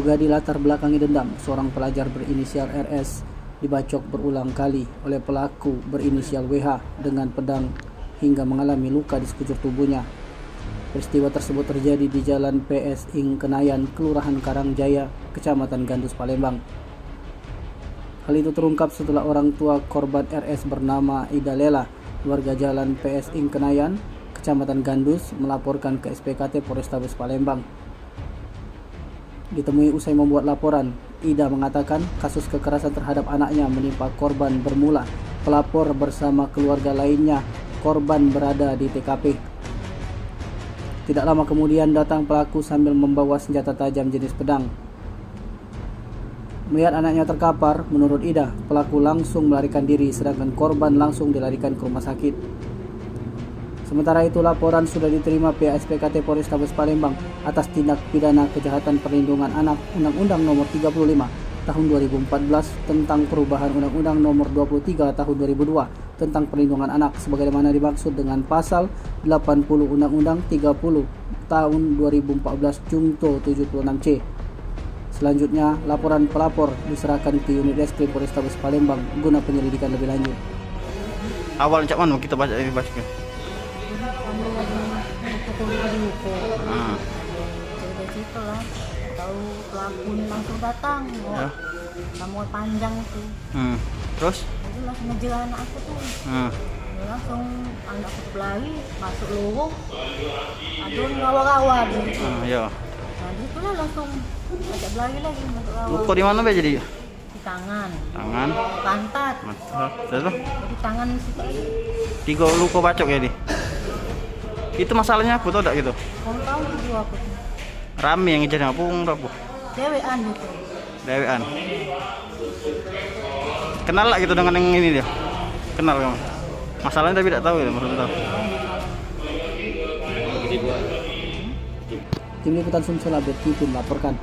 Diduga di latar belakangi dendam, seorang pelajar berinisial RS dibacok berulang kali oleh pelaku berinisial WH dengan pedang hingga mengalami luka di sekujur tubuhnya. Peristiwa tersebut terjadi di Jalan PS Ing Kenayan, Kelurahan Karangjaya, Kecamatan Gandus, Palembang. Hal itu terungkap setelah orang tua korban RS bernama Ida Lela, warga Jalan PS Ing Kenayan, Kecamatan Gandus, melaporkan ke SPKT Polrestabes Palembang. Ditemui usai membuat laporan, Ida mengatakan kasus kekerasan terhadap anaknya menimpa korban bermula pelapor bersama keluarga lainnya korban berada di TKP. Tidak lama kemudian datang pelaku sambil membawa senjata tajam jenis pedang. Melihat anaknya terkapar, menurut Ida, pelaku langsung melarikan diri sedangkan korban langsung dilarikan ke rumah sakit. Sementara itu, laporan sudah diterima pihak SPKT Polrestabes Palembang atas tindak pidana kejahatan perlindungan anak Undang-Undang Nomor 35 Tahun 2014 tentang perubahan Undang-Undang Nomor 23 Tahun 2002 tentang perlindungan anak sebagaimana dimaksud dengan pasal 80 Undang-Undang 30 Tahun 2014 Jungto 76C. Selanjutnya, laporan pelapor diserahkan ke unit Reskrim Polrestabes Palembang guna penyelidikan lebih lanjut. Awal cak mana kita baca ini bacanya? Dari situ lah, tahu pelaku langsung datang, Ya. rambut panjang itu. Terus? Jadi langsung ngejar anak aku tuh. Dia langsung anak aku lari, masuk lorong, aduh rawa-rawa gitu. Ya. Nah itu lah langsung ajak berlari lagi masuk rawa. Luka di mana be jadi? Di tangan, Tangan, pantat, mata, terus? di tangan situ. 3 luka bacok ya di. Itu masalahnya apa tau tak gitu? Kamu tahu juga aku tuh. Rame yang ngejar apa berapa? Dewean gitu. Dewean. Kenal lah gitu dengan yang ini dia. Kenal kamu. Masalahnya tapi tidak tahu gitu, maksudnya tahu. Tim Liputan Sumsel Update TV melaporkan.